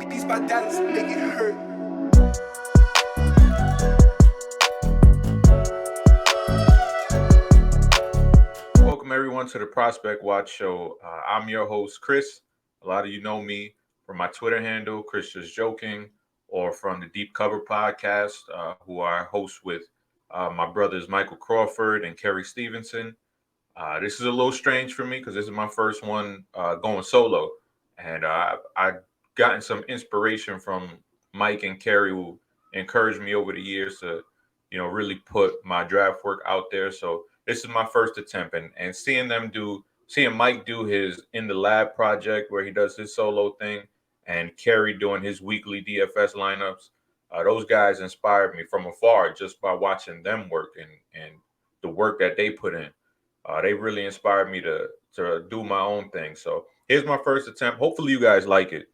These my dollars make it hurt. Welcome everyone to the Prospect Watch show. I'm your host, Chris. A lot of you know me from my Twitter handle, Chris Just Joking, or from the Deep Cover podcast, who I host with my brothers Michael Crawford and Kerry Stevenson. This is a little strange for me because this is my first one going solo, and I've gotten some inspiration from Mike and Kerry, who encouraged me over the years to, really put my draft work out there. So this is my first attempt, and seeing Mike do his in the lab project where he does his solo thing, and Kerry doing his weekly DFS lineups. Those guys inspired me from afar just by watching them work and the work that they put in. They really inspired me to do my own thing. So here's my first attempt. Hopefully you guys like it.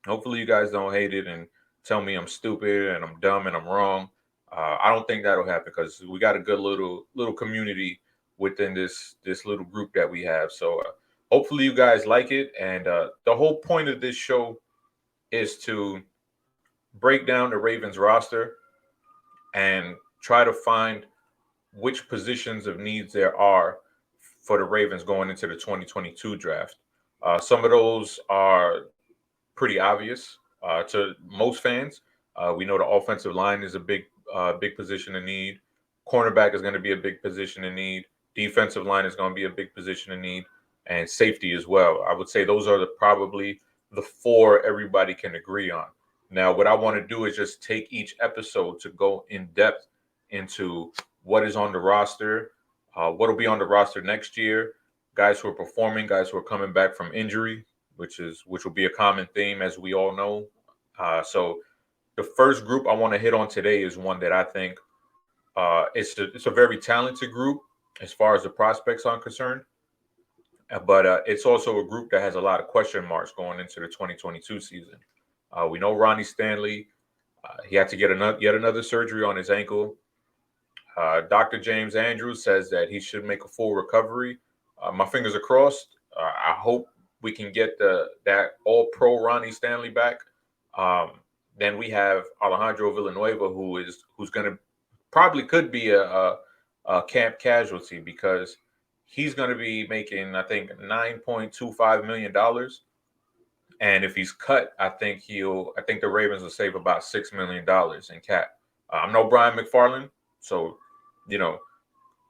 Hopefully you guys don't hate it and tell me I'm stupid and I'm dumb and I'm wrong. I don't think that'll happen because we got a good little community within this little group that we have. So hopefully you guys like it. And the whole point of this show is to break down the Ravens roster and try to find which positions of needs there are for the Ravens going into the 2022 draft. Some of those are pretty obvious to most fans. We know the offensive line is a big position in need. Cornerback is going to be a big position in need. Defensive line is going to be a big position in need, and safety as well. I would say those are probably the four everybody can agree on. Now, what I want to do is just take each episode to go in depth into what is on the roster, what will be on the roster next year, guys who are performing, guys who are coming back from injury, which will be a common theme as we all know. So the first group I want to hit on today is one that I think it's a very talented group as far as the prospects are concerned, but it's also a group that has a lot of question marks going into the 2022 season. We know Ronnie Stanley. He had to get yet another surgery on his ankle. Dr. James Andrews says that he should make a full recovery. My fingers are crossed. I hope we can get that all-pro Ronnie Stanley back. Then we have Alejandro Villanueva, who's going to probably could be a camp casualty because he's going to be making, I think, $9.25 million. And if he's cut, I think the Ravens will save about $6 million in cap. I'm no Brian McFarland, so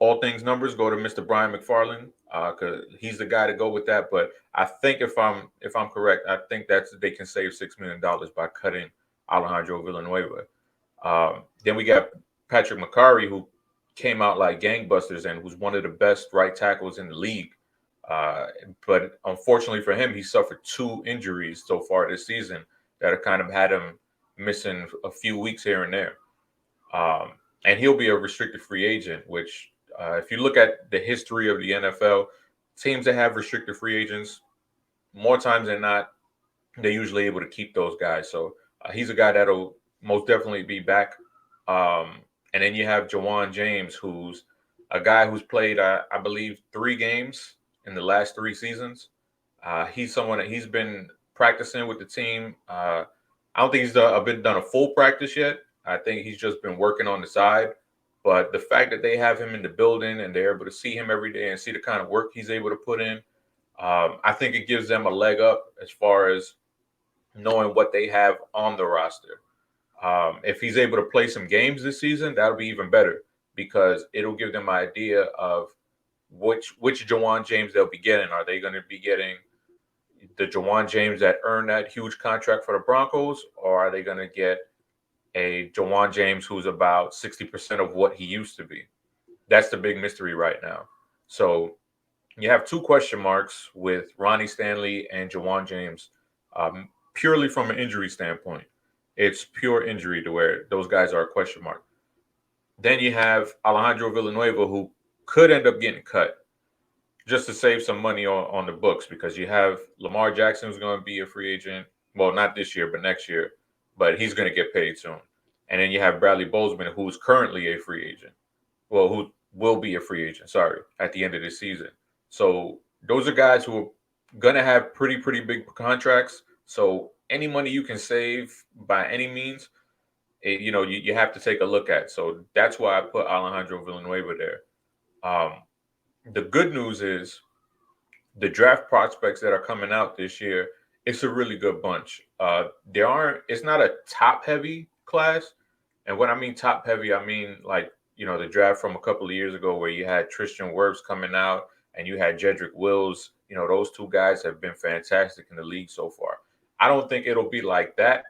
all things numbers go to Mr. Brian McFarland because he's the guy to go with that. But I think if I'm correct, I think they can save $6 million by cutting Alejandro Villanueva. Then we got Patrick Mccary, who came out like gangbusters and who's one of the best right tackles in the league. But unfortunately for him, he suffered 2 injuries so far this season that have kind of had him missing a few weeks here and there. And he'll be a restricted free agent, which if you look at the history of the NFL, teams that have restricted free agents, more times than not, they're usually able to keep those guys. So he's a guy that'll most definitely be back. And then you have Juwan James, who's a guy who's played, I believe, 3 games in the last 3 seasons. He's someone that he's been practicing with the team. I don't think he's done a full practice yet. I think he's just been working on the side. But the fact that they have him in the building and they're able to see him every day and see the kind of work he's able to put in, I think it gives them a leg up as far as knowing what they have on the roster. If he's able to play some games this season, that'll be even better because it'll give them an idea of which Juwan James they'll be getting. Are they going to be getting the Juwan James that earned that huge contract for the Broncos, or are they going to get a Juwan James who's about 60% of what he used to be? That's the big mystery right now. So you have 2 question marks with Ronnie Stanley and Juwan James, purely from an injury standpoint. It's pure injury to where those guys are a question mark. Then you have Alejandro Villanueva, who could end up getting cut just to save some money on the books because you have Lamar Jackson, who's going to be a free agent. Well, not this year, but next year. But he's going to get paid soon. And then you have Bradley Bozeman, who's currently a free agent. Well, who will be a free agent, at the end of this season. So those are guys who are going to have pretty big contracts. So any money you can save by any means, you have to take a look at. So that's why I put Alejandro Villanueva there. The good news is the draft prospects that are coming out this year, it's a really good bunch. It's not a top heavy class. And when I mean top heavy, I mean like, the draft from a couple of years ago where you had Tristan Wirfs coming out and you had Jedrick Wills. Those two guys have been fantastic in the league so far. I don't think it'll be like that,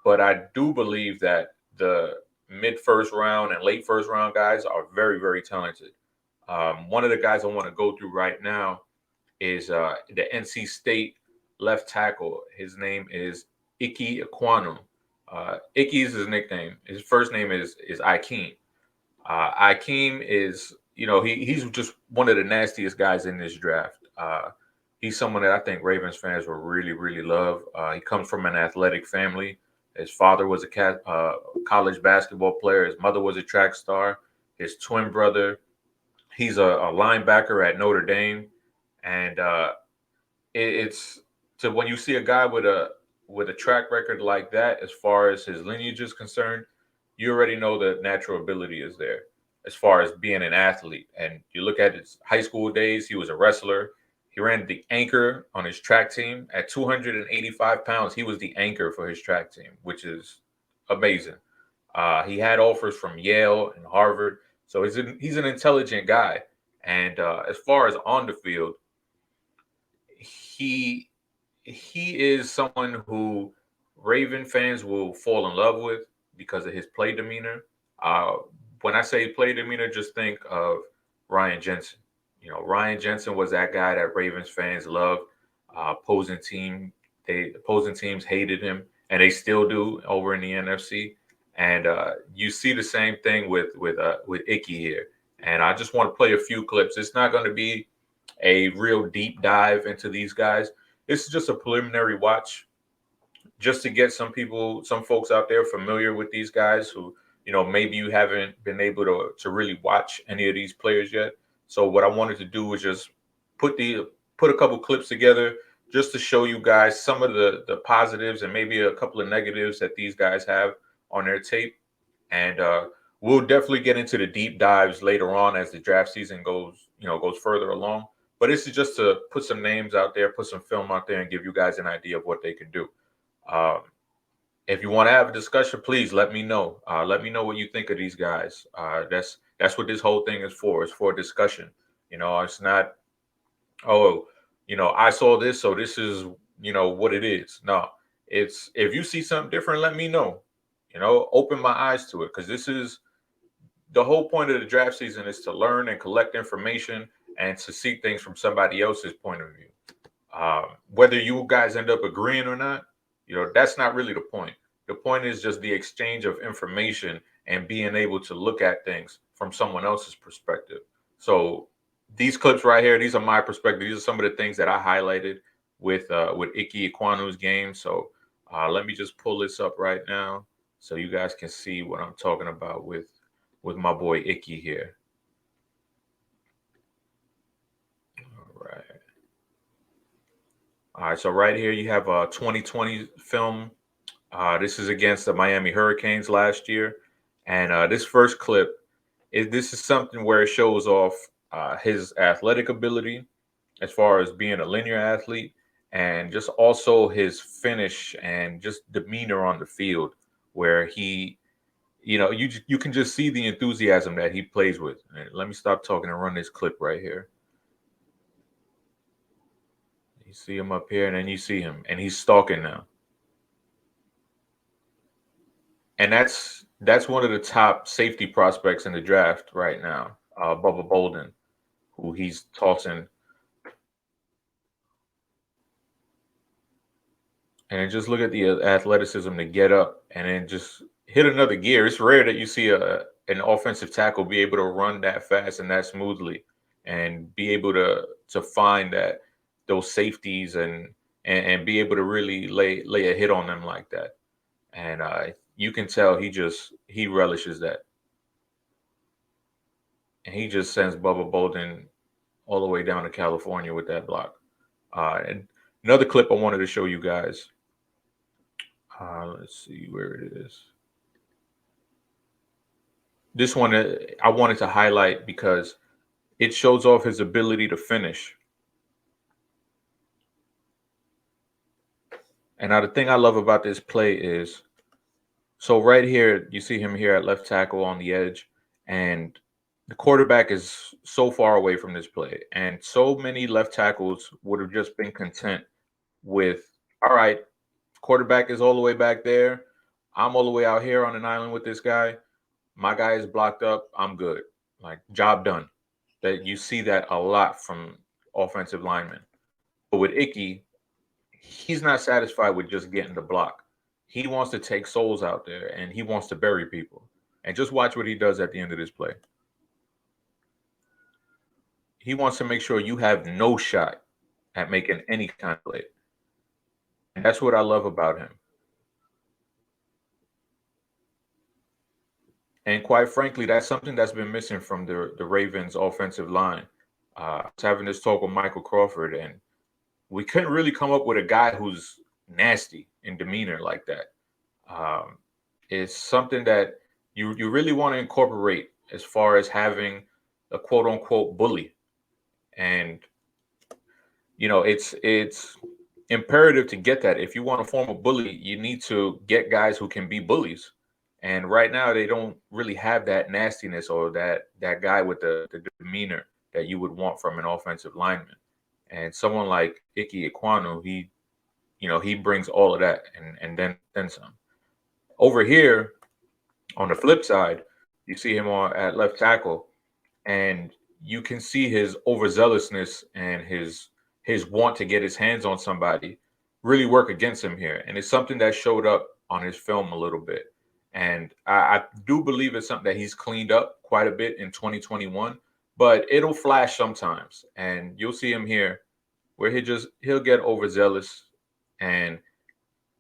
but I do believe that the mid first round and late first round guys are very, very talented. One of the guys I want to go through right now is the NC State left tackle. His name is Ikem Ekwonu. Icky is his nickname. His first name is Ikem. Ikem is, he's just one of the nastiest guys in this draft. He's someone that I think Ravens fans will really, really love. He comes from an athletic family. His father was a college basketball player. His mother was a track star. His twin brother, he's a linebacker at Notre Dame. And it's so when you see a guy with a track record like that, as far as his lineage is concerned, you already know that natural ability is there as far as being an athlete. And you look at his high school days, he was a wrestler. He ran the anchor on his track team at 285 pounds. He was the anchor for his track team, which is amazing. He had offers from Yale and Harvard. So he's an intelligent guy. And as far as on the field, he is someone who Raven fans will fall in love with because of his play demeanor. When I say play demeanor, just think of Ryan Jensen. Ryan Jensen was that guy that Ravens fans loved. Opposing teams hated him, and they still do over in the NFC. And you see the same thing with Icky here. And I just want to play a few clips. It's not going to be a real deep dive into these guys. This is just a preliminary watch, just to get some folks out there familiar with these guys who, maybe you haven't been able to really watch any of these players yet. So what I wanted to do was just put a couple clips together just to show you guys some of the positives and maybe a couple of negatives that these guys have on their tape. And we'll definitely get into the deep dives later on as the draft season goes further along. But this is just to put some names out there, put some film out there, and give you guys an idea of what they can do. If you want to have a discussion, please let me know. Let me know what you think of these guys. That's what this whole thing is for. It's for discussion. It's not, I saw this, so this is, what it is. No, it's if you see something different, let me know. Open my eyes to it, because this is the whole point of the draft season is to learn and collect information and to see things from somebody else's point of view. Whether you guys end up agreeing or not, that's not really the point. The point is just the exchange of information and being able to look at things from someone else's perspective. So these clips right here, these are my perspective. These are some of the things that I highlighted with Ikem Ekwonu's game. So let me just pull this up right now so you guys can see what I'm talking about with my boy Icky here. All right, so right here you have a 2020 film. This is against the Miami Hurricanes last year. And this first clip, this is something where it shows off his athletic ability as far as being a linear athlete, and just also his finish and just demeanor on the field, where he, you can just see the enthusiasm that he plays with. And let me stop talking and run this clip right here. You see him up here, and then you see him, and he's stalking now. And that's one of the top safety prospects in the draft right now, Bubba Bolden, who he's tossing. And just look at the athleticism to get up and then just hit another gear. It's rare that you see an offensive tackle be able to run that fast and that smoothly, and be able to find those safeties and be able to really lay a hit on them like that. And you can tell he relishes that. And he just sends Bubba Bolden all the way down to California with that block. And another clip I wanted to show you guys. Let's see where it is. This one I wanted to highlight because it shows off his ability to finish. And now the thing I love about this play is, so right here, you see him here at left tackle on the edge, and the quarterback is so far away from this play. And so many left tackles would have just been content with, all right, quarterback is all the way back there. I'm all the way out here on an island with this guy. My guy is blocked up. I'm good. Like, job done. That you see that a lot from offensive linemen. But with Icky, he's not satisfied with just getting the block. He wants to take souls out there and he wants to bury people. And just watch what he does at the end of this play. He wants to make sure you have no shot at making any kind of play. And that's what I love about him. And quite frankly, that's something that's been missing from the Ravens offensive line. I was having this talk with Michael Crawford, and we couldn't really come up with a guy who's nasty in demeanor like that. It's something that you really want to incorporate as far as having a quote unquote bully. And it's imperative to get that. If you want to form a bully, you need to get guys who can be bullies. And right now they don't really have that nastiness or that guy with the demeanor that you would want from an offensive lineman. And someone like Ikem Ekwonu, he brings all of that and then some. Over here, on the flip side, you see him at left tackle, and you can see his overzealousness and his want to get his hands on somebody really work against him here. And it's something that showed up on his film a little bit. And I do believe it's something that he's cleaned up quite a bit in 2021, but it'll flash sometimes. And you'll see him here where he'll get overzealous and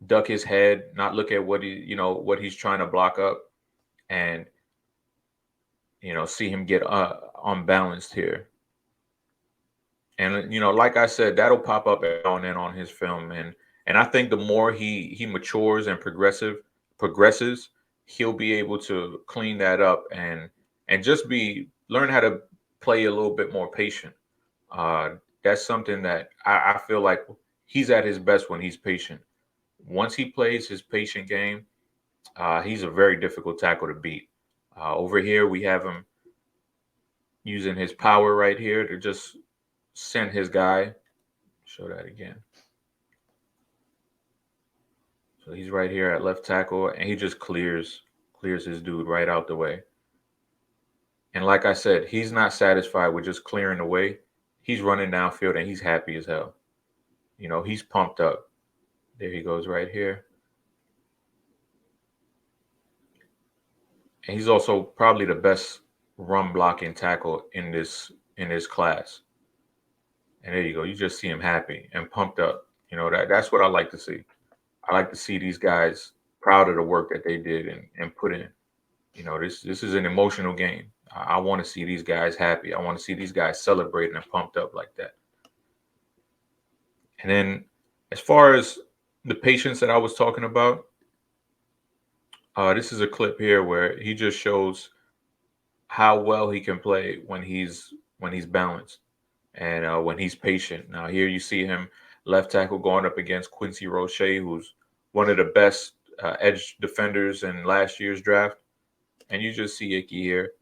duck his head, not look at what he's trying to block up, and see him get unbalanced here. And like I said, that'll pop up every now and then on his film, and I think the more he matures and progresses, he'll be able to clean that up and just learn how to play a little bit more patient. That's something that I feel like he's at his best when he's patient. Once he plays his patient game, he's a very difficult tackle to beat. Over here, we have him using his power right here to just send his guy. Show that again. So he's right here at left tackle, and he just clears his dude right out the way. And like I said, he's not satisfied with just clearing the way. He's running downfield, and he's happy as hell. He's pumped up. There he goes right here. And he's also probably the best run blocking tackle in this class. And there you go. You just see him happy and pumped up. That's what I like to see. I like to see these guys proud of the work that they did and put in. This is an emotional game. I want to see these guys happy. I want to see these guys celebrating and pumped up like that. And then as far as the patience that I was talking about, this is a clip here where he just shows how well he can play when he's balanced and when he's patient. Now here you see him left tackle going up against Quincy Roche, who's one of the best edge defenders in last year's draft. And you just see Icky here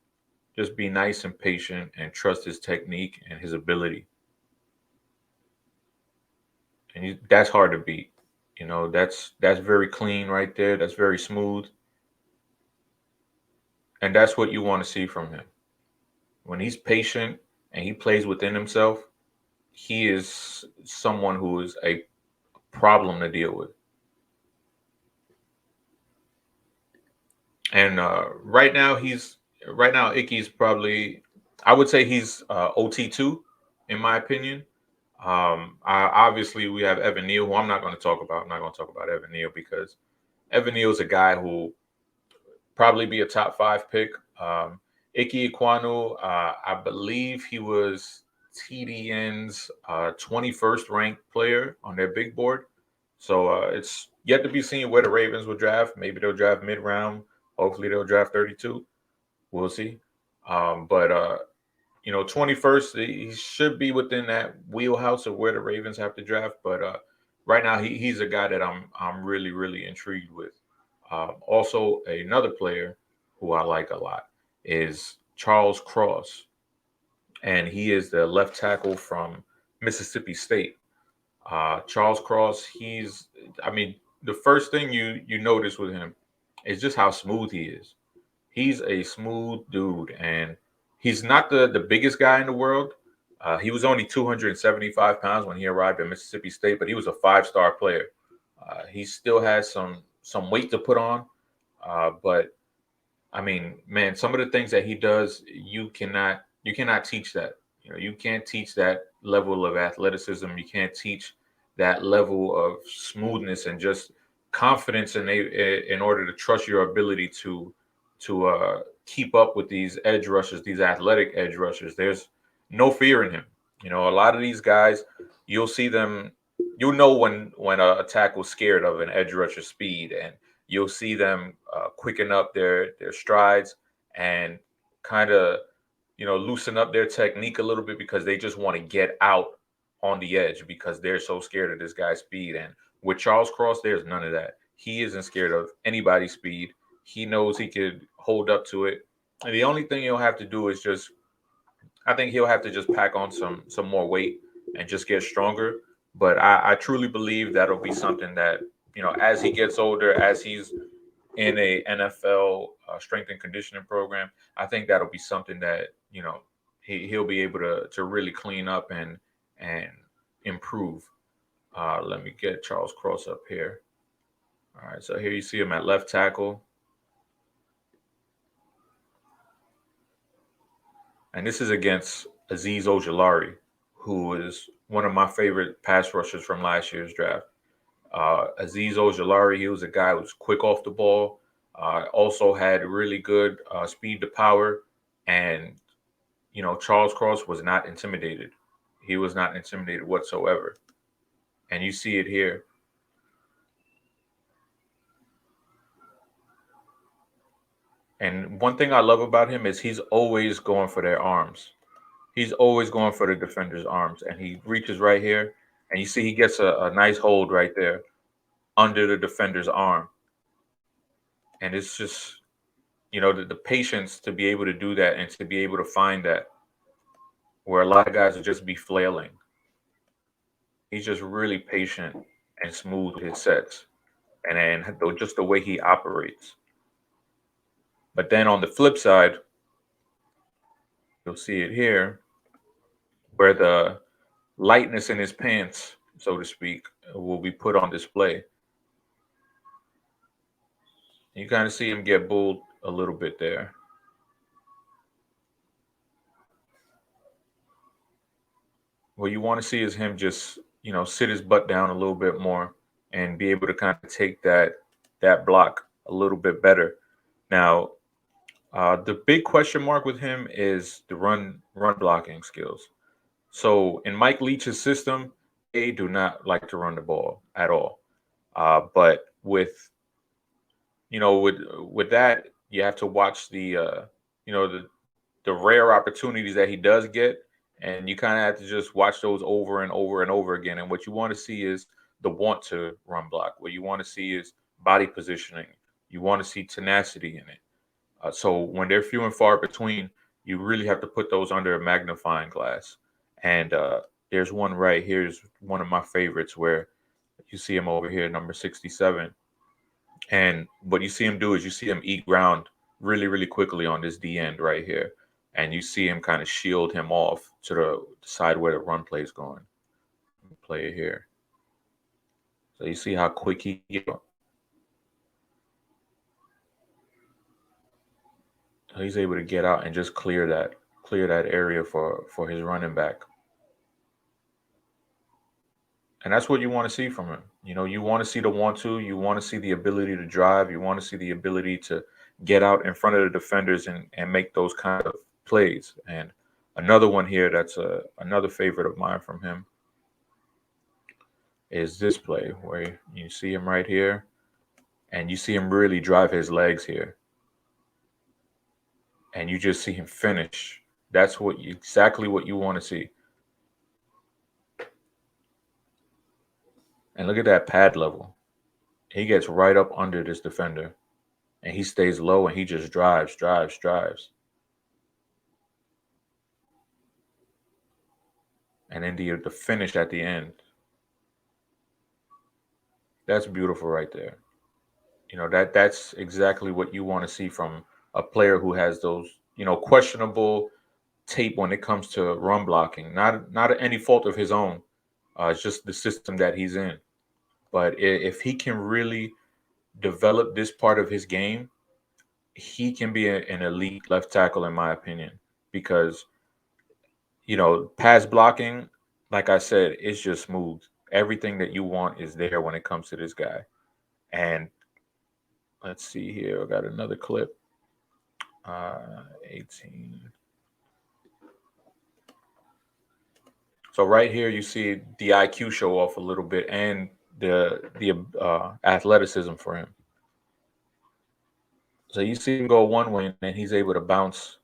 just be nice and patient and trust his technique and his ability. And that's hard to beat. That's very clean right there. That's very smooth. And that's what you want to see from him. When he's patient and he plays within himself, he is someone who is a problem to deal with. And right now, Icky's probably, I would say he's OT2, in my opinion. Obviously, we have Evan Neal, who I'm not going to talk about. I'm not going to talk about Evan Neal because Evan Neal is a guy who probably be a top 5 pick. Ikem Ekwonu, I believe he was TDN's 21st ranked player on their big board. So it's Yet to be seen where the Ravens will draft. Maybe they'll draft mid-round. Hopefully they'll draft 32. We'll see. But 21st, he should be within that wheelhouse of where the Ravens have to draft. But right now, he's a guy that I'm really really intrigued with. Also, another player who I like a lot is Charles Cross, and he is the left tackle from Mississippi State. Charles Cross, I mean, the first thing you notice with him is just how smooth he is. He's a smooth dude, and he's not the biggest guy in the world. He was only 275 pounds when he arrived at Mississippi State, but he was a five-star player. He still has some weight to put on, but I mean, man, some of the things that he does, you cannot teach that. You can't teach that level of athleticism. You can't teach that level of smoothness and just confidence in order to trust your ability to keep up with these edge rushers, these athletic edge rushers. There's no fear in him. A lot of these guys, you'll see them. You'll know when a tackle's scared of an edge rusher speed, and you'll see them quicken up their strides and kind of loosen up their technique a little bit because they just want to get out on the edge because they're so scared of this guy's speed. And with Charles Cross, there's none of that. He isn't scared of anybody's speed. He knows he could hold up to it. And the only thing he'll have to do is I think he'll have to just pack on some more weight and just get stronger. But I truly believe that'll be something that, as he gets older, as he's in a NFL strength and conditioning program, I think that'll be something that, he'll be able to really clean up and improve. Let me get Charles Cross up here. All right, so here you see him at left tackle. And this is against Azeez Ojulari, who is one of my favorite pass rushers from last year's draft. Azeez Ojulari, he was a guy who was quick off the ball, also had really good speed to power. And, Charles Cross was not intimidated. He was not intimidated whatsoever. And you see it here. And one thing I love about him is he's always going for their arms. He's always going for the defender's arms. And he reaches right here. And you see he gets a nice hold right there under the defender's arm. And it's just, the patience to be able to do that and to be able to find that where a lot of guys would just be flailing. He's just really patient and smooth with his sets. And then just the way he operates. But then on the flip side, you'll see it here, where the lightness in his pants, so to speak, will be put on display. You kind of see him get bulled a little bit there. What you want to see is him just, sit his butt down a little bit more and be able to kind of take that block a little bit better. Now, the big question mark with him is the run blocking skills. So in Mike Leach's system, they do not like to run the ball at all. But with that, you have to watch the rare opportunities that he does get, and you kind of have to just watch those over and over and over again. And what you want to see is the want to run block. What you want to see is body positioning. You want to see tenacity in it. So when they're few and far between, you really have to put those under a magnifying glass. And there's one right here is one of my favorites where you see him over here, number 67. And what you see him do is you see him eat ground really, really quickly on this D end right here. And you see him kind of shield him off to the side where the run play is going. Play it here. So you see how quick he he's able to get out and just clear that area for his running back. And that's what you want to see from him. You want to see the 1-2, you want to see the ability to drive, you want to see the ability to get out in front of the defenders and make those kind of plays. And another one here that's another favorite of mine from him is this play where you see him right here, and you see him really drive his legs here, and you just see him finish. That's exactly what you want to see. And look at that pad level. He gets right up under this defender, and he stays low, and he just drives, drives, drives. And then the finish at the end. That's beautiful right there. That's exactly what you want to see from a player who has those, questionable tape when it comes to run blocking. Not any fault of his own. It's just the system that he's in. But if he can really develop this part of his game, he can be an elite left tackle, in my opinion. Because pass blocking, like I said, it's just smooth. Everything that you want is there when it comes to this guy. And let's see here. I got another clip. 18. So right here, you see the IQ show off a little bit and the athleticism for him. So you see him go one way, and then he's able to bounce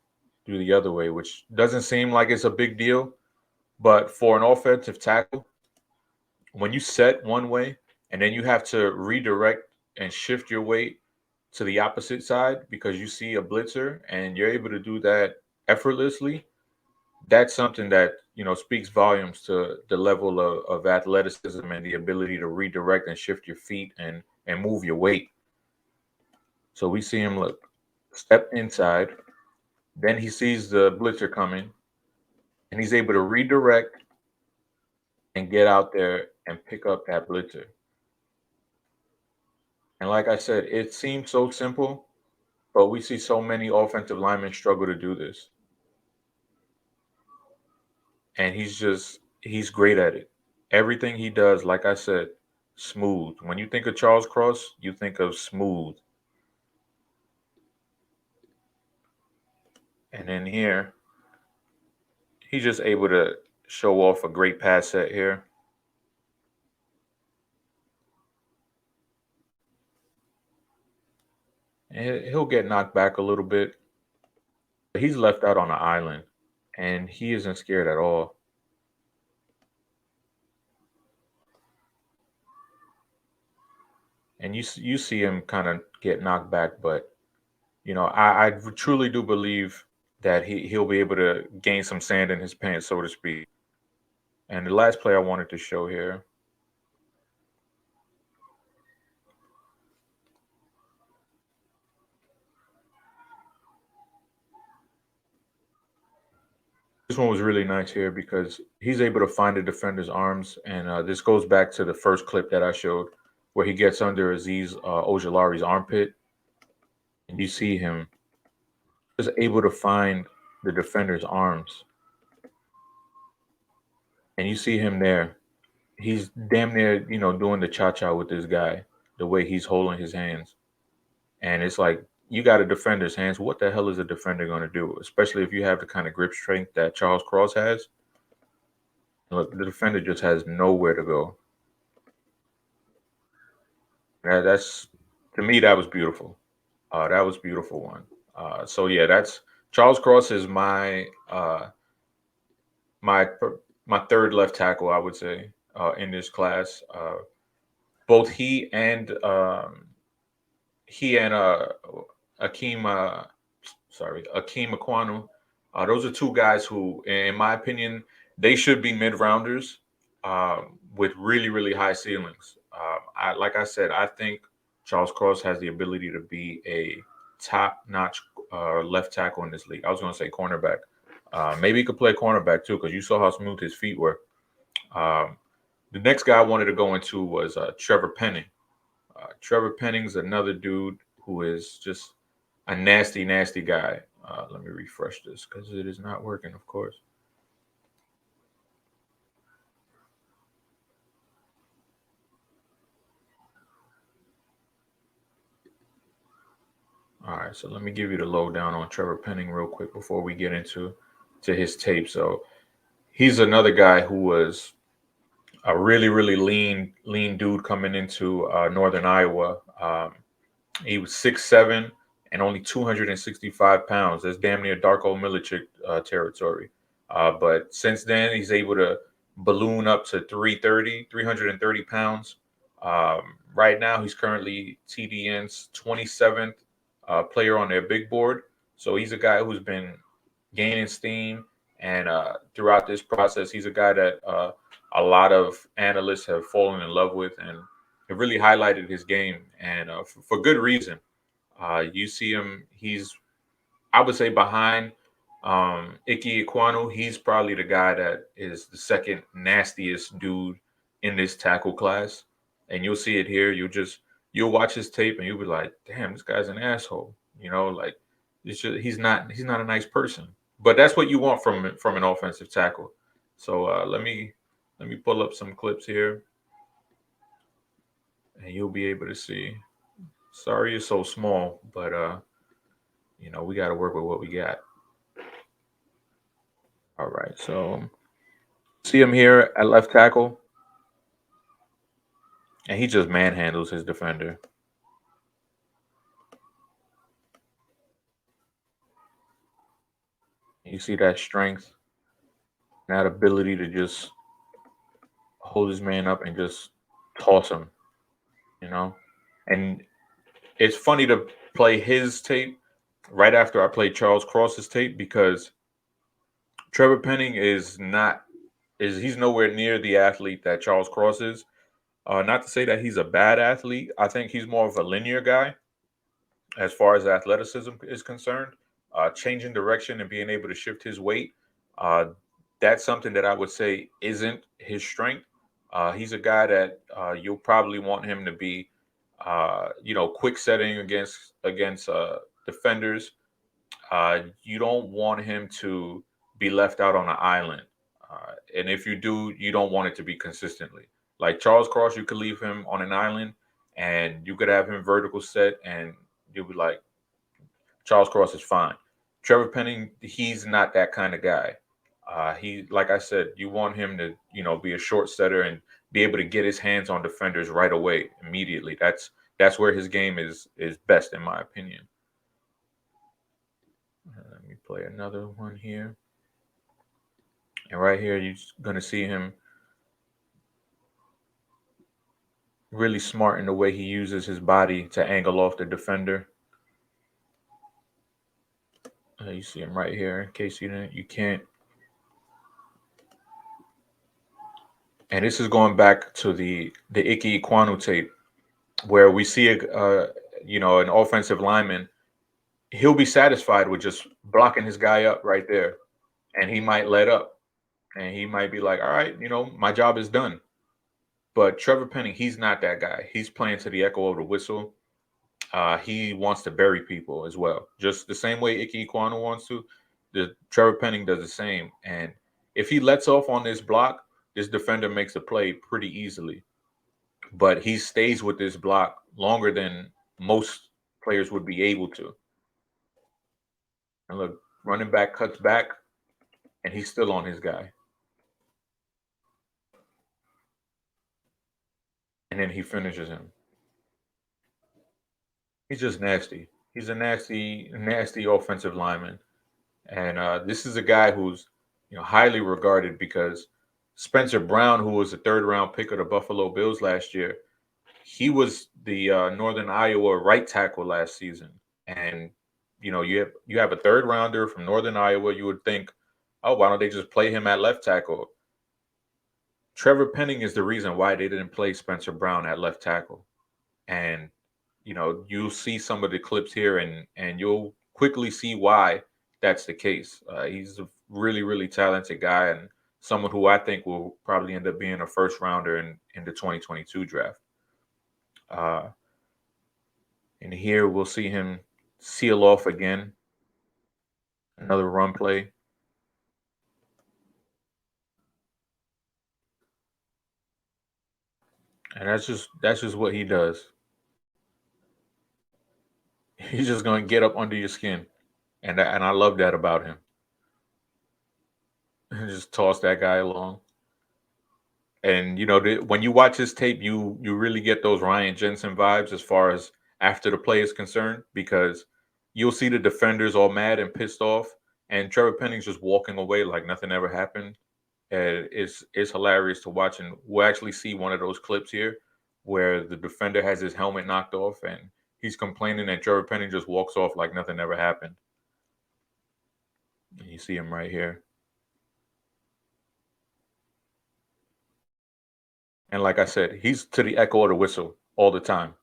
through the other way, which doesn't seem like it's a big deal. But for an offensive tackle, when you set one way and then you have to redirect and shift your weight to the opposite side because you see a blitzer and you're able to do that effortlessly, that's something that speaks volumes to the level of athleticism and the ability to redirect and shift your feet and move your weight. So we see him step inside, then he sees the blitzer coming, and he's able to redirect and get out there and pick up that blitzer. And like I said, it seems so simple, but we see so many offensive linemen struggle to do this. And he's great at it. Everything he does, like I said, smooth. When you think of Charles Cross, you think of smooth. And then here, he's just able to show off a great pass set here. And he'll get knocked back a little bit. But he's left out on an island, and he isn't scared at all. And you see him kind of get knocked back, but I truly do believe that he'll be able to gain some sand in his pants, so to speak. And the last play I wanted to show here. This one was really nice here because he's able to find the defender's arms, and this goes back to the first clip that I showed, where he gets under Azeez Ojulari's armpit, and you see him just able to find the defender's arms, and you see him there. He's damn near, doing the cha-cha with this guy, the way he's holding his hands, and it's like you got a defender's hands. What the hell is a defender going to do, especially if you have the kind of grip strength that Charles Cross has? Look, the defender just has nowhere to go. That's to me, that was beautiful. That was beautiful one. So yeah, that's Charles Cross is my my third left tackle, I would say, in this class. Both he and Ikem Ikem Ekwonu. Those are two guys who, in my opinion, they should be mid rounders with really, really high ceilings. Like I said, I think Charles Cross has the ability to be a top-notch left tackle in this league. I was going to say cornerback. Maybe he could play cornerback too, because you saw how smooth his feet were. The next guy I wanted to go into was Trevor Penning. Trevor Penning's another dude who is just a nasty, nasty guy. Let me refresh this because it is not working, of course. All right, so let me give you the lowdown on Trevor Penning real quick before we get into his tape. So he's another guy who was a really really lean dude coming into Northern Iowa. He was 6'7" and only 265 pounds. That's damn near Darko Milicic territory. But since then, he's able to balloon up to 330 pounds. Right now, he's currently TDN's 27th player on their big board. So he's a guy who's been gaining steam. And throughout this process, he's a guy that a lot of analysts have fallen in love with and it really highlighted his game. And for good reason. You see him, he's, I would say, behind Ikem Ekwonu. He's probably the guy that is the second nastiest dude in this tackle class. And you'll see it here. You'll watch his tape and you'll be like, damn, this guy's an asshole. Like he's not a nice person. But that's what you want from an offensive tackle. So let me pull up some clips here and you'll be able to see. Sorry it's so small, but we got to work with what we got. All right, so see him here at left tackle, and he just manhandles his defender. You see that strength, that ability to just hold his man up and just toss him, you know? And it's funny to play his tape right after I played Charles Cross's tape because Trevor Penning he's nowhere near the athlete that Charles Cross is. Not to say that he's a bad athlete. I think he's more of a linear guy as far as athleticism is concerned. Changing direction and being able to shift his weight, uh, that's something that I would say isn't his strength. He's a guy that you'll probably want him to be, quick setting against defenders. You don't want him to be left out on an island. And if you do, you don't want it to be consistently. Like Charles Cross, you could leave him on an island and you could have him vertical set and you'll be like, Charles Cross is fine. Trevor Penning, he's not that kind of guy. Like I said, you want him to, be a short setter and be able to get his hands on defenders right away, immediately. That's where his game is best, in my opinion. Let me play another one here. And right here, you're going to see him really smart in the way he uses his body to angle off the defender. You see him right here. In case you can't. And this is going back to the Ikem Ekwonu tape, where we see an offensive lineman. He'll be satisfied with just blocking his guy up right there, and he might let up, and he might be like, "All right, my job is done." But Trevor Penning, he's not that guy. He's playing to the echo of the whistle. He wants to bury people as well, just the same way Ikem Ekwonu wants to. The Trevor Penning does the same, and if he lets off on this block, this defender makes a play pretty easily. But he stays with this block longer than most players would be able to. And look, running back cuts back, and he's still on his guy. And then he finishes him. He's just nasty. He's a nasty, nasty offensive lineman. And this is a guy who's highly regarded because Spencer Brown, who was a third-round pick of the Buffalo Bills last year, he was the Northern Iowa right tackle last season. And you have a third rounder from Northern Iowa. You would think, oh, why don't they just play him at left tackle? Trevor Penning is the reason why they didn't play Spencer Brown at left tackle. And you'll see some of the clips here, and you'll quickly see why that's the case. He's a really, really talented guy and someone who I think will probably end up being a first rounder in the 2022 draft. And here we'll see him seal off again. Another run play. And that's just what he does. He's just gonna get up under your skin. And I love that about him. Just toss that guy along. And when you watch his tape, you really get those Ryan Jensen vibes as far as after the play is concerned, because you'll see the defenders all mad and pissed off, and Trevor Penning's just walking away like nothing ever happened. And it's hilarious to watch. And we'll actually see one of those clips here where the defender has his helmet knocked off and he's complaining, and Trevor Penning just walks off like nothing ever happened. And you see him right here. And like I said, he's to the echo of the whistle all the time,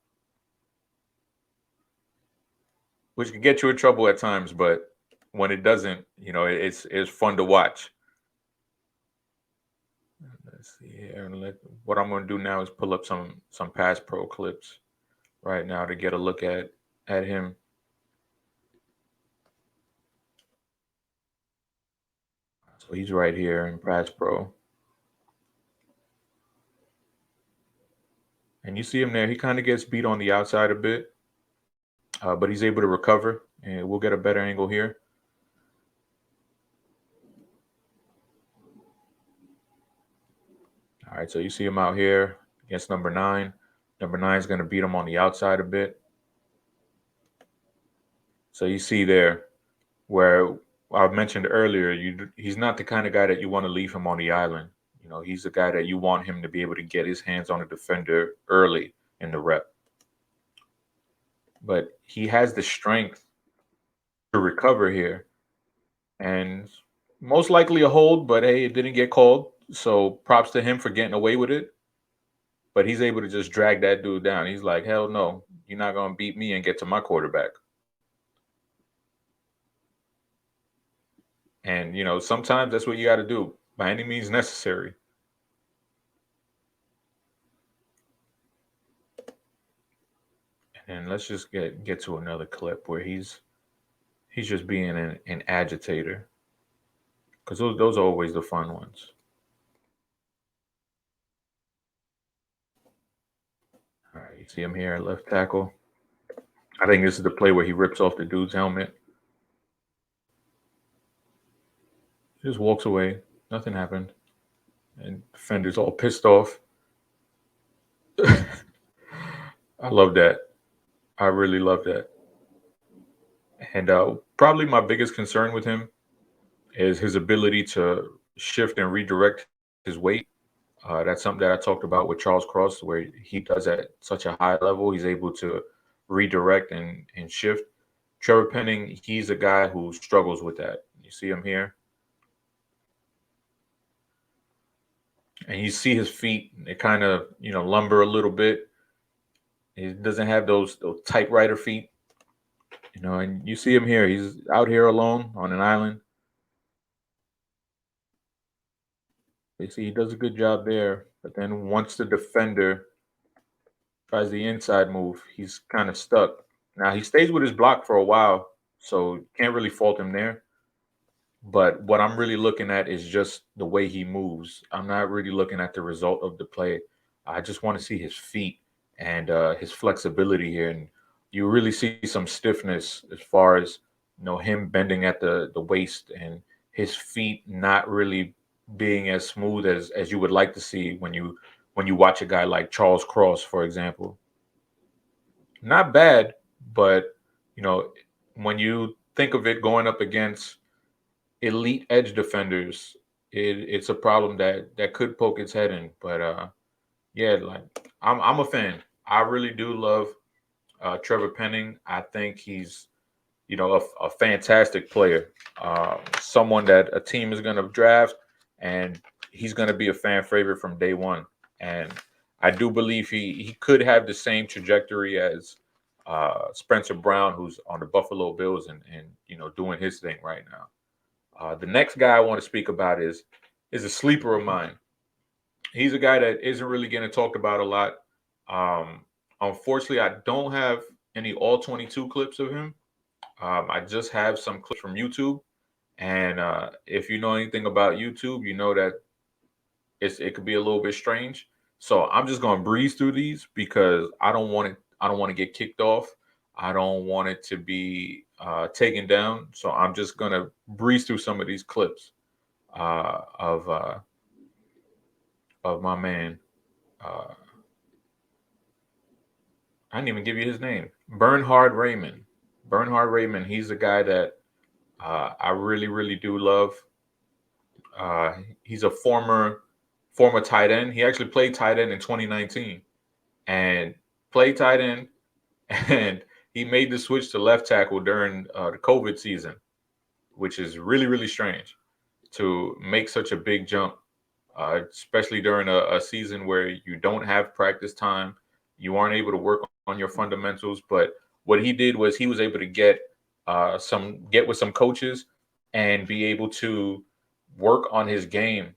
which can get you in trouble at times, but when it doesn't, it's fun to watch. Let's see here. And what I'm going to do now is pull up some pass pro clips right now to get a look at him. So he's right here in pass pro. And you see him there. He kind of gets beat on the outside a bit, but he's able to recover. And we'll get a better angle here. All right, so you see him out here against number 9. Number 9 is going to beat him on the outside a bit. So you see there where I mentioned earlier, he's not the kind of guy that you want to leave him on the island. He's the guy that you want him to be able to get his hands on a defender early in the rep. But he has the strength to recover here. And most likely a hold, but hey, it didn't get called. So props to him for getting away with it. But he's able to just drag that dude down. He's like, hell no, you're not going to beat me and get to my quarterback. And, sometimes that's what you got to do by any means necessary. And let's just get to another clip where he's just being an agitator, because those are always the fun ones. All right, you see him here at left tackle. I think this is the play where he rips off the dude's helmet. He just walks away. Nothing happened. And defender's all pissed off. I love that. I really love that. And probably my biggest concern with him is his ability to shift and redirect his weight. That's something that I talked about with Charles Cross, where he does at such a high level. He's able to redirect and shift. Trevor Penning, he's a guy who struggles with that. You see him here. And you see his feet, they kind of, lumber a little bit. He doesn't have those typewriter feet, and you see him here. He's out here alone on an island. You see he does a good job there. But then once the defender tries the inside move, he's kind of stuck. Now, he stays with his block for a while, so can't really fault him there. But what I'm really looking at is just the way he moves. I'm not really looking at the result of the play. I just want to see his feet and his flexibility here. And you really see some stiffness as far as him bending at the waist, and his feet not really being as smooth as you would like to see when you watch a guy like Charles Cross, for example. Not bad, but when you think of it going up against elite edge defenders, it's a problem that could poke its head in. But yeah, like I'm a fan. I really do love Trevor Penning. I think he's a fantastic player, someone that a team is going to draft, and he's going to be a fan favorite from day one. And I do believe he could have the same trajectory as Spencer Brown, who's on the Buffalo Bills and doing his thing right now. The next guy I want to speak about is a sleeper of mine. He's a guy that isn't really getting talked about a lot. Unfortunately, I don't have any all 22 clips of him. I just have some clips from YouTube. And if you know anything about YouTube, you know that it could be a little bit strange. So I'm just gonna breeze through these because I don't want to get kicked off. I don't want it to be taken down. So I'm just gonna breeze through some of these clips of of my man. Uh, I didn't even give you his name. Bernhard Raimann. Bernhard Raimann. He's a guy that I really, really do love. Uh, he's a former tight end. He actually played tight end in 2019 and played tight end, and he made the switch to left tackle during the COVID season, which is really, really strange to make such a big jump, especially during a season where you don't have practice time, you aren't able to work on your fundamentals. But what he did was he was able to get with some coaches and be able to work on his game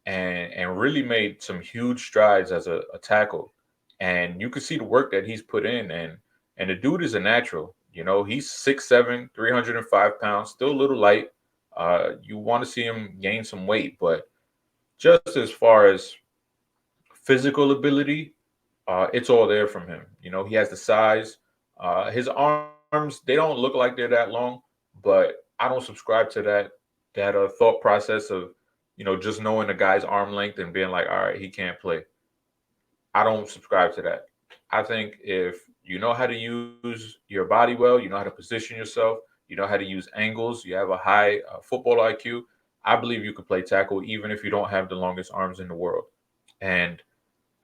and really made some huge strides as a tackle. And you can see the work that he's put in, and the dude is a natural. You know, he's 6'7", 305 pounds, still a little light. You want to see him gain some weight, but just as far as physical ability, it's all there from him. You know, he has the size. His arms, they don't look like they're that long, but I don't subscribe to that thought process of, just knowing a guy's arm length and being like, all right, he can't play. I don't subscribe to that. I think if you know how to use your body well, you know how to position yourself, you know how to use angles, you have a high football IQ, I believe you could play tackle even if you don't have the longest arms in the world. And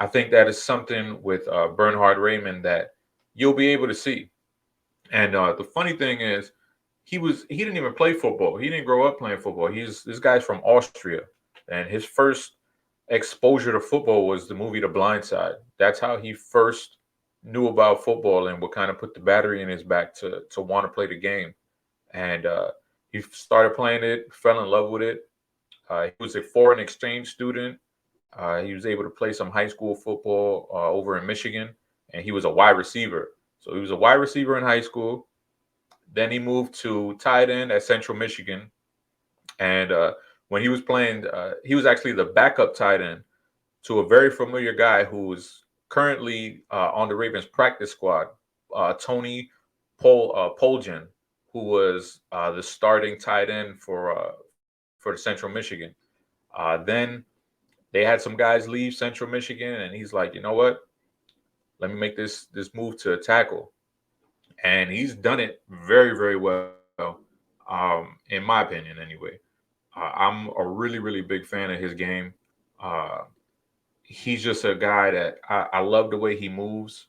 I think that is something with Bernhard Raimann that you'll be able to see. And the funny thing is, he didn't even play football. He didn't grow up playing football. This guy's from Austria, and his first exposure to football was the movie The Blind Side. That's how he first knew about football and what kind of put the battery in his back to want to play the game. And he started playing it, fell in love with it. He was a foreign exchange student. He was able to play some high school football over in Michigan, and he was a wide receiver. So he was a wide receiver in high school. Then he moved to tight end at Central Michigan, and when he was playing, he was actually the backup tight end to a very familiar guy who is currently on the Ravens practice squad, Tony Poljan, who was the starting tight end for the Central Michigan. Then they had some guys leave Central Michigan, and he's like, you know what? Let me make this move to a tackle, and he's done it very, very well, in my opinion, anyway. I'm a really, really big fan of his game. Uh, he's just a guy that I love the way he moves.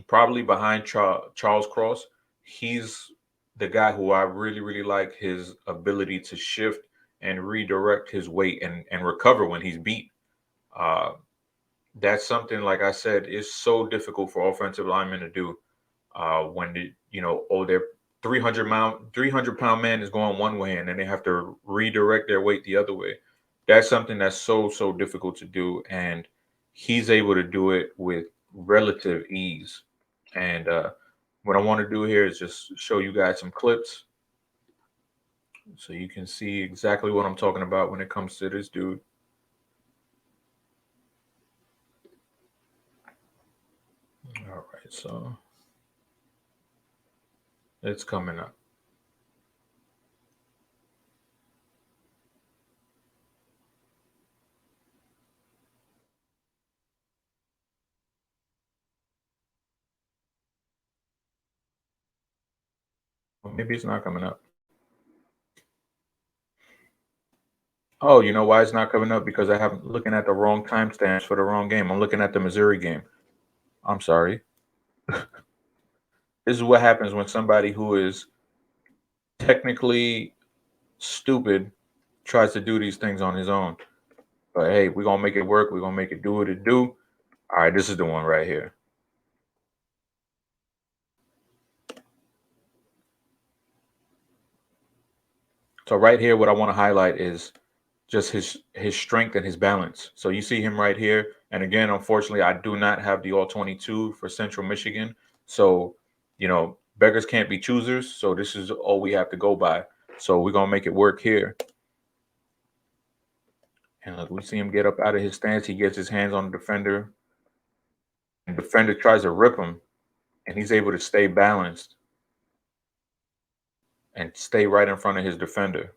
Probably behind Charles Cross, he's the guy who I really, really like his ability to shift and redirect his weight and recover when he's beat. Uh, that's something, like I said, is so difficult for offensive linemen to do. When their 300 pound man is going one way and then they have to redirect their weight the other way. That's something that's so difficult to do, and he's able to do it with relative ease. And what I want to do here is just show you guys some clips so you can see exactly what I'm talking about when it comes to this dude. All right, so it's coming up. Well, maybe it's not coming up. Oh, you know why it's not coming up? Because I have looking at the wrong timestamps for the wrong game. I'm looking at the Missouri game. I'm sorry. This is what happens when somebody who is technically stupid tries to do these things on his own. But hey, we're gonna make it work. We're gonna make it do what it do. All right, this is the one right here. So right here, what I want to highlight is just his strength and his balance. So you see him right here. And again, unfortunately, I do not have the all 22 for Central Michigan. So, beggars can't be choosers. So this is all we have to go by. So we're gonna make it work here. And look, we see him get up out of his stance. He gets his hands on the defender. And the defender tries to rip him, and he's able to stay balanced and stay right in front of his defender.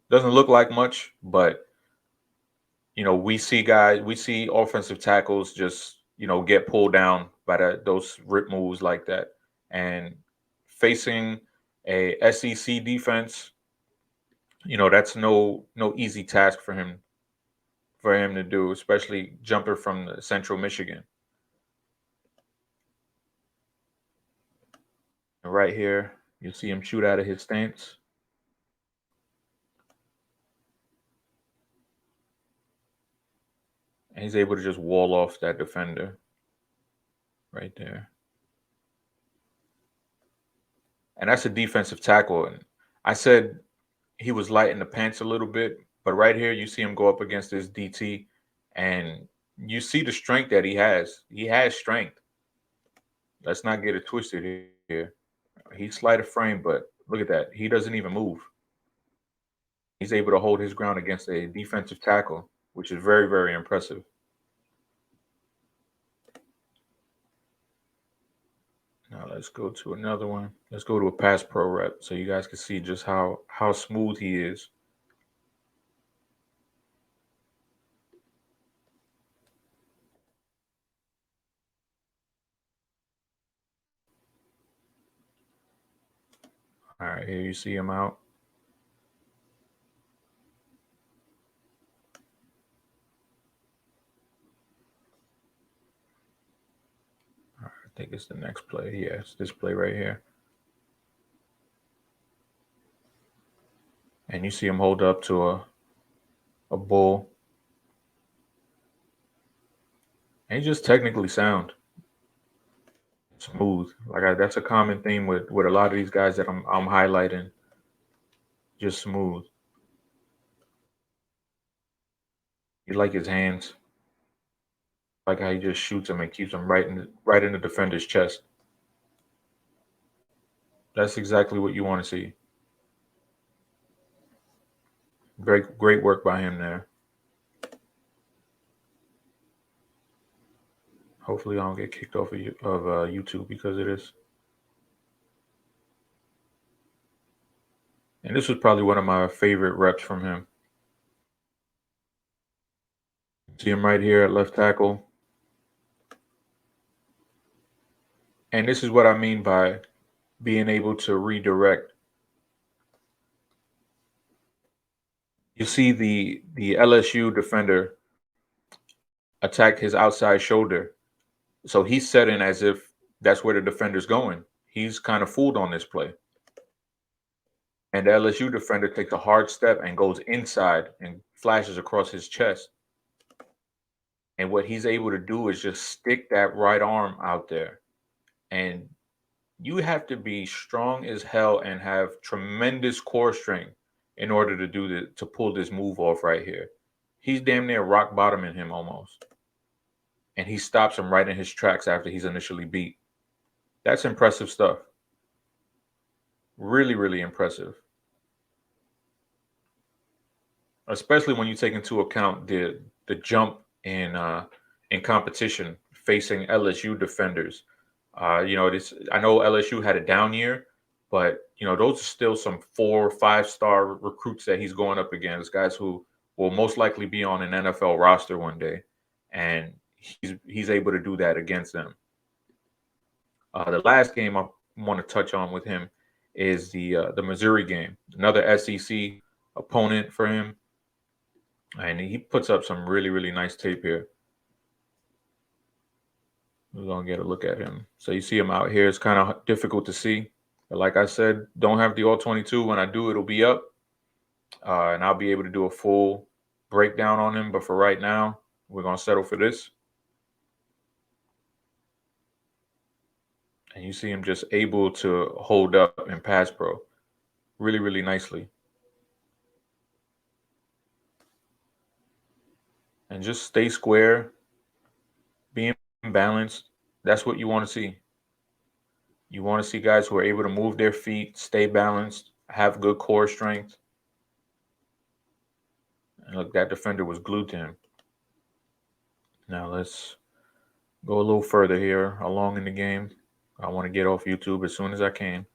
Doesn't look like much, but we see offensive tackles just, get pulled down by those rip moves like that. And facing a SEC defense, that's no easy task for him to do, especially jumper from the Central Michigan. And right here, you see him shoot out of his stance. And he's able to just wall off that defender right there. And that's a defensive tackle. And I said he was light in the pants a little bit, but right here you see him go up against this DT, and you see the strength that he has. He has strength. Let's not get it twisted here. He's slight of frame, but look at that. He doesn't even move. He's able to hold his ground against a defensive tackle, which is very, very impressive. Now let's go to another one. Let's go to a pass pro rep so you guys can see just how smooth he is. All right, here you see him out. All right, I think it's the next play. Yes, this play right here. And you see him hold up to a bull. And he's just technically sound. Smooth. That's a common theme with a lot of these guys that I'm highlighting. Just smooth. You like his hands. Like how he just shoots him and keeps him right in the defender's chest. That's exactly what you want to see. Great work by him there. Hopefully, I don't get kicked off of YouTube because of this. And this was probably one of my favorite reps from him. See him right here at left tackle. And this is what I mean by being able to redirect. You see the LSU defender attack his outside shoulder. So he's setting as if that's where the defender's going. He's kind of fooled on this play. And the LSU defender takes a hard step and goes inside and flashes across his chest. And what he's able to do is just stick that right arm out there. And you have to be strong as hell and have tremendous core strength in order to pull this move off right here. He's damn near rock bottoming him almost. And he stops him right in his tracks after he's initially beat. That's impressive stuff. Really, really impressive. Especially when you take into account the jump in competition facing LSU defenders. I know LSU had a down year, but those are still some 4 or 5-star recruits that he's going up against, guys who will most likely be on an NFL roster one day, and he's able to do that against them. The last game I want to touch on with him is the Missouri game, another SEC opponent for him, and he puts up some really, really nice tape here. We're going to get a look at him. So you see him out here. It's kind of difficult to see. But like I said, don't have the all-22. When I do, it'll be up. And I'll be able to do a full breakdown on him. But for right now, we're going to settle for this. And you see him just able to hold up in pass pro really, really nicely. And just stay square, being balanced. That's what you want to see. You want to see guys who are able to move their feet, stay balanced, have good core strength. And look, that defender was glued to him. Now let's go a little further here along in the game. I want to get off YouTube as soon as I can.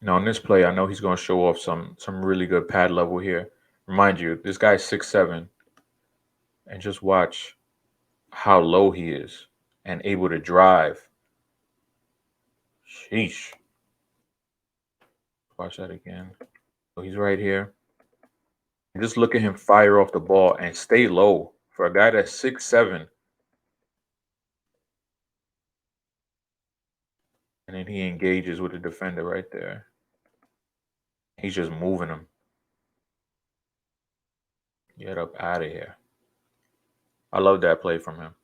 Now, in this play, I know he's going to show off some really good pad level here. Remind you, this guy's 6'7", and just watch how low he is and able to drive. Sheesh. Watch that again. So he's right here. And just look at him fire off the ball and stay low for a guy that's 6'7". And then he engages with the defender right there. He's just moving him. Get up out of here. I love that play from him.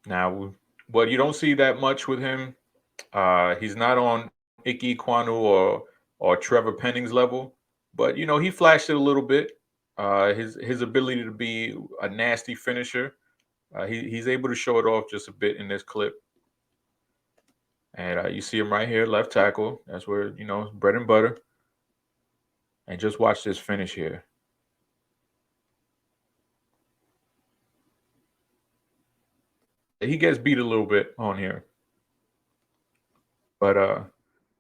Now, but you don't see that much with him. He's not on Ikem Ekwonu or Trevor Penning's level, but he flashed it a little bit. His ability to be a nasty finisher, he's able to show it off just a bit in this clip. And you see him right here, left tackle. That's where bread and butter. And just watch this finish here. He gets beat a little bit on here, but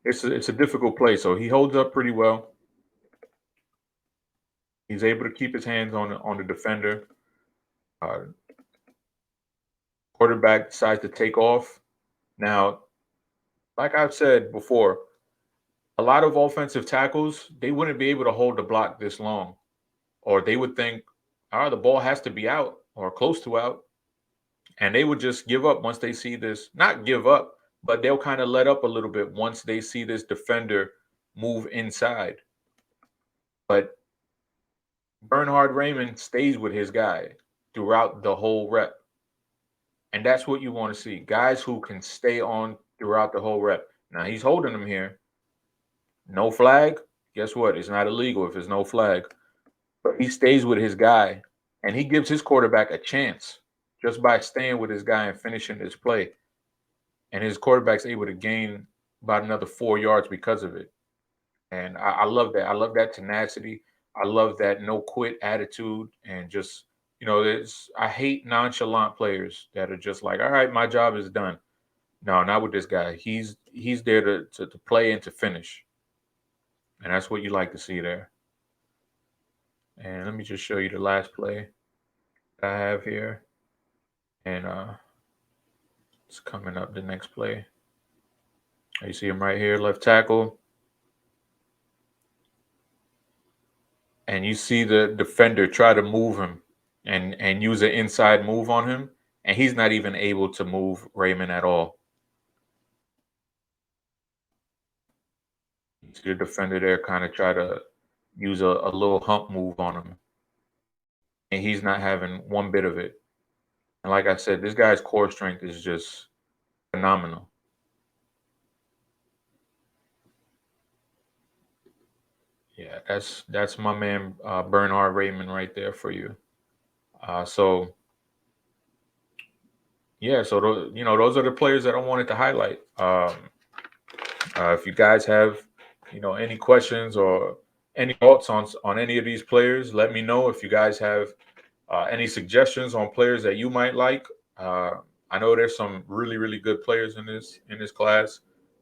it's a difficult play. So he holds up pretty well. He's able to keep his hands on the defender. Quarterback decides to take off. Now, like I've said before, a lot of offensive tackles, they wouldn't be able to hold the block this long, or they would think, the ball has to be out or close to out. And they would just give up once they see this, not give up, but they'll kind of let up a little bit once they see this defender move inside. But Bernhard Raimann stays with his guy throughout the whole rep. And that's what you want to see. Guys who can stay on throughout the whole rep. Now he's holding him here. No flag. Guess what? It's not illegal if there's no flag. But he stays with his guy, and he gives his quarterback a chance just by staying with his guy and finishing this play. And his quarterback's able to gain about another 4 yards because of it. And I love that. I love that tenacity. I love that no quit attitude. And just, I hate nonchalant players that are just like, all right, my job is done. No, not with this guy. He's there to play and to finish. And that's what you like to see there. And let me just show you the last play I have here. And it's coming up the next play. You see him right here, left tackle. And you see the defender try to move him and use an inside move on him. And he's not even able to move Raimann at all. You see the defender there kind of try to use a little hump move on him. And he's not having one bit of it. And like I said, this guy's core strength is just phenomenal. Yeah, that's my man Bernhard Raimann right there for you. So those are the players that I wanted to highlight. If you guys have any questions or any thoughts on any of these players, let me know. If you guys have any suggestions on players that you might like, I know there's some really, really good players in this class.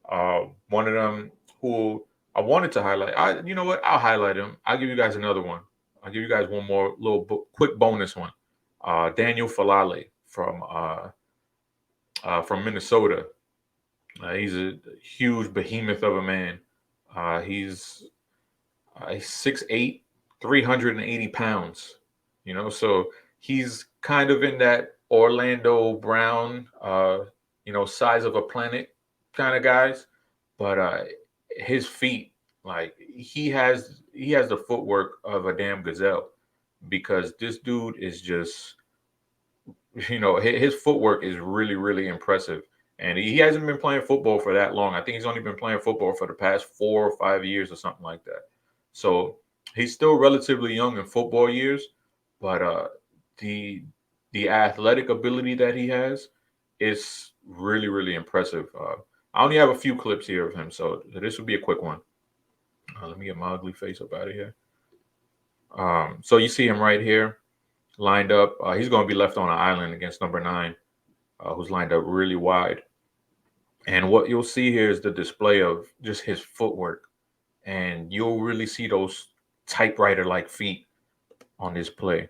One of them who I wanted to highlight, you know what? I'll highlight him. I'll give you guys another one. I'll give you guys one more little quick bonus one. Daniel Falaley from Minnesota. He's a huge behemoth of a man. He's 6'8", 380 pounds. So he's kind of in that Orlando Brown, size of a planet kind of guys. But his feet, like he has the footwork of a damn gazelle, because this dude is just, his footwork is really, really impressive. And he hasn't been playing football for that long. I think he's only been playing football for the past 4 or 5 years or something like that. So he's still relatively young in football years, but the athletic ability that he has is really, really impressive. I only have a few clips here of him, so this will be a quick one. Let me get my ugly face up out of here. So you see him right here. lined up. He's going to be left on an island against number 9, who's lined up really wide. And what you'll see here is the display of just his footwork. And you'll really see those typewriter-like feet on this play.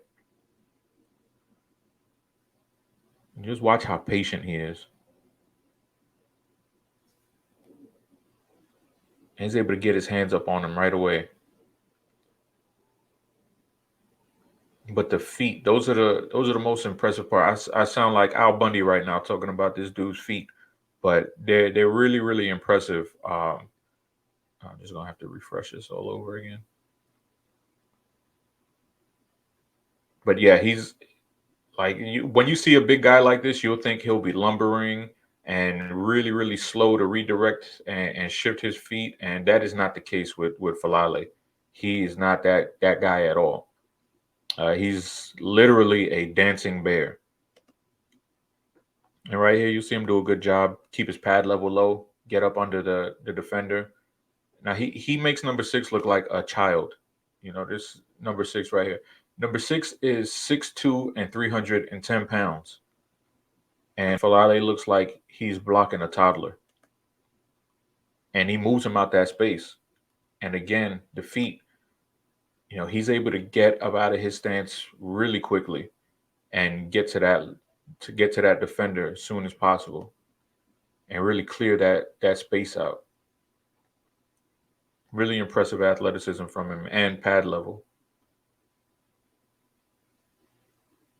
And just watch how patient he is. And he's able to get his hands up on him right away. But the feet, those are the most impressive part. I sound like Al Bundy right now talking about this dude's feet, but they're really really impressive. I'm just gonna have to refresh this all over again. But yeah, he's like when you see a big guy like this, you'll think he'll be lumbering and really really slow to redirect and shift his feet, and that is not the case with Faalele. He is not that guy at all. He's literally a dancing bear. And right here, you see him do a good job, keep his pad level low, get up under the defender. Now he makes number 6 look like a child. This number 6 right here. Number 6 is 6'2" and 310 pounds. And Faalele looks like he's blocking a toddler. And he moves him out that space. And again, the feet, he's able to get up out of his stance really quickly and get to that defender as soon as possible and really clear that space out. Really impressive athleticism from him and pad level.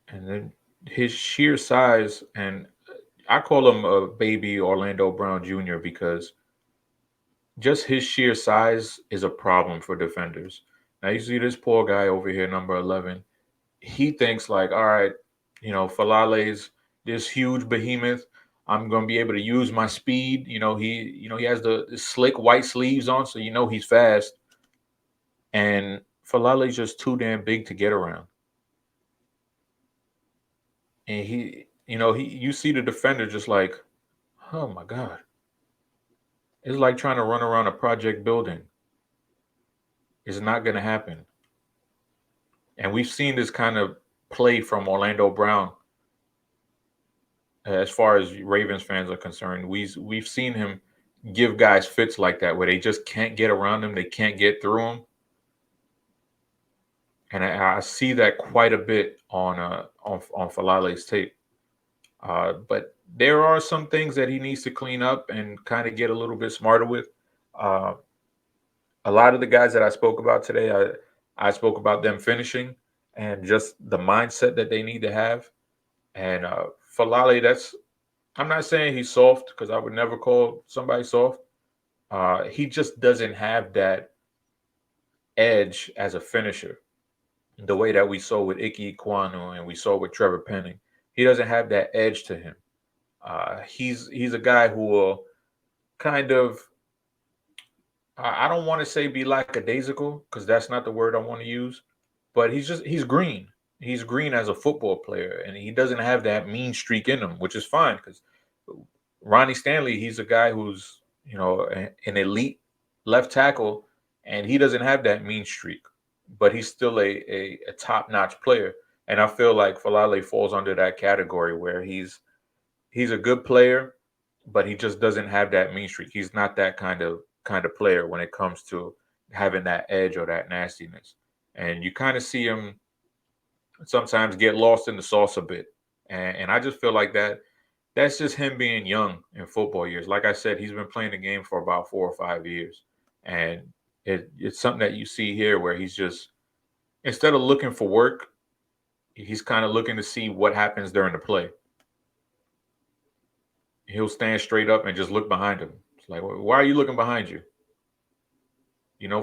And then his sheer size, and I call him a baby Orlando Brown Jr. because just his sheer size is a problem for defenders. Now you see this poor guy over here, number 11. He thinks like, all right, Faalele's this huge behemoth. I'm gonna be able to use my speed. He has the slick white sleeves on, so he's fast. And Faalele's just too damn big to get around. And you see the defender just like, oh my God. It's like trying to run around a project building. It's not gonna happen. And we've seen this kind of play from Orlando Brown as far as Ravens fans are concerned. We've seen him give guys fits like that where they just can't get around him, they can't get through him. And I see that quite a bit on Faalele's tape. But there are some things that he needs to clean up and kind of get a little bit smarter with. Uh, a lot of the guys that I spoke about today, I spoke about them finishing and just the mindset that they need to have. And Faalele, I'm not saying he's soft because I would never call somebody soft. He just doesn't have that edge as a finisher, the way that we saw with Ikem Ekwonu and we saw with Trevor Penning. He doesn't have that edge to him. He's a guy who will kind of, I don't want to say be lackadaisical because that's not the word I want to use, but he's green. He's green as a football player, and he doesn't have that mean streak in him, which is fine because Ronnie Stanley, he's a guy who's an elite left tackle, and he doesn't have that mean streak, but he's still a top-notch player. And I feel like Faalele falls under that category where he's a good player, but he just doesn't have that mean streak. He's not that kind of player when it comes to having that edge or that nastiness. And you kind of see him sometimes get lost in the sauce a bit. And I just feel like that's just him being young in football years. Like I said, he's been playing the game for about 4 or 5 years. And it's something that you see here where he's just, instead of looking for work, he's kind of looking to see what happens during the play. He'll stand straight up and just look behind him. It's like, why are you looking behind you?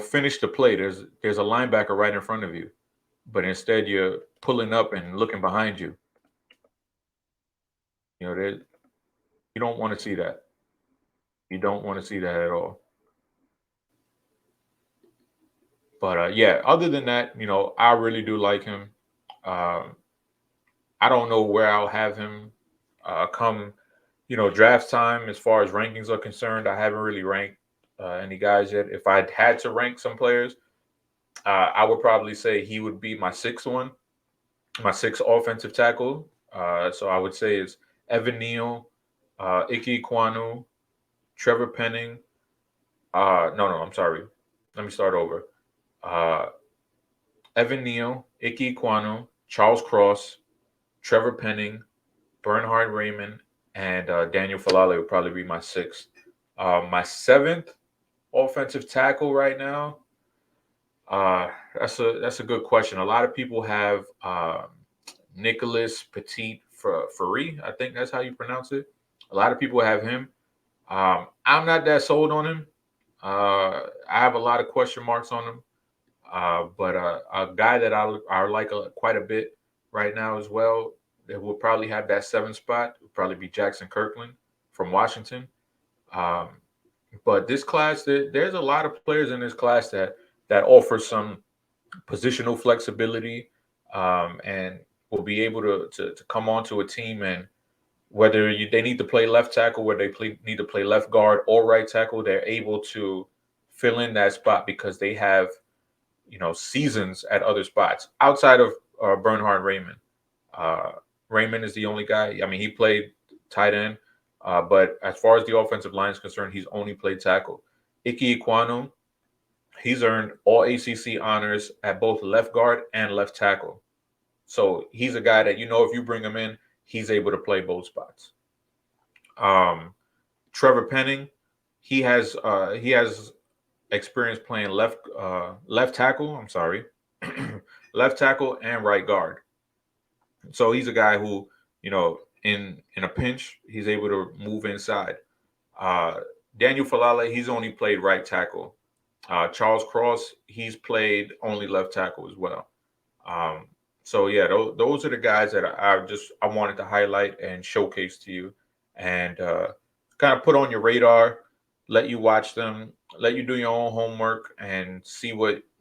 Finish the play. There's a linebacker right in front of you, but instead you're pulling up and looking behind you. You don't want to see that. You don't want to see that at all. But yeah, other than that, I really do like him. I don't know where I'll have him come, draft time as far as rankings are concerned. I haven't really ranked any guys yet. If I had to rank some players, I would probably say he would be my 6th one. My sixth offensive tackle. So I would say is Evan Neal, Ike Ekwonu, Trevor Penning. No, I'm sorry. Let me start over. Uh, Evan Neal, Ike Ekwonu, Charles Cross, Trevor Penning, Bernhard Raimann, and Daniel Faalele would probably be my sixth. My seventh offensive tackle right now. That's a good question. A lot of people have Nicholas Petit Free. I think that's how you pronounce it. A lot of people have him. I'm not that sold on him. I have a lot of question marks on him. But a guy that I like quite a bit right now as well, that will probably have that seventh spot, would probably be Jackson Kirkland from Washington. Um, but this class, there's a lot of players in this class that offer some positional flexibility, and will be able to come onto a team, and whether they need to play left tackle, where need to play left guard or right tackle, they're able to fill in that spot because they have seasons at other spots outside of Bernhard Raimann. Uh, Raimann is the only guy. I mean, he played tight end, but as far as the offensive line is concerned, he's only played tackle. Ike Ekwonu, he's earned all ACC honors at both left guard and left tackle. So he's a guy that if you bring him in, he's able to play both spots. Um, Trevor Penning, he has experience playing left tackle. I'm sorry, left tackle and right guard. So he's a guy who, in a pinch, he's able to move inside. Uh, Daniel Falale, he's only played right tackle. Charles Cross, he's played only left tackle as well. Um, so yeah, those are the guys that I wanted to highlight and showcase to you, and kind of put on your radar, let you watch them, let you do your own homework, and see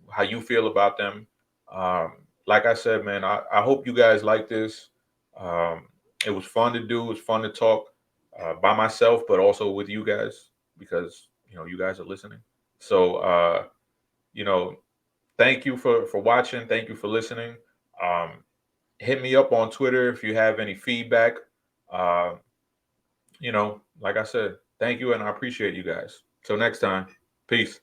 how you feel about them. Um, like I said, man, I hope you guys like this. Um, it was fun to do. It was fun to talk by myself, but also with you guys because you guys are listening. So you know, thank you for watching. Thank you for listening. Um, Hit me up on Twitter if you have any feedback. Uh, like I said, thank you, and I appreciate you guys. Till next time, peace.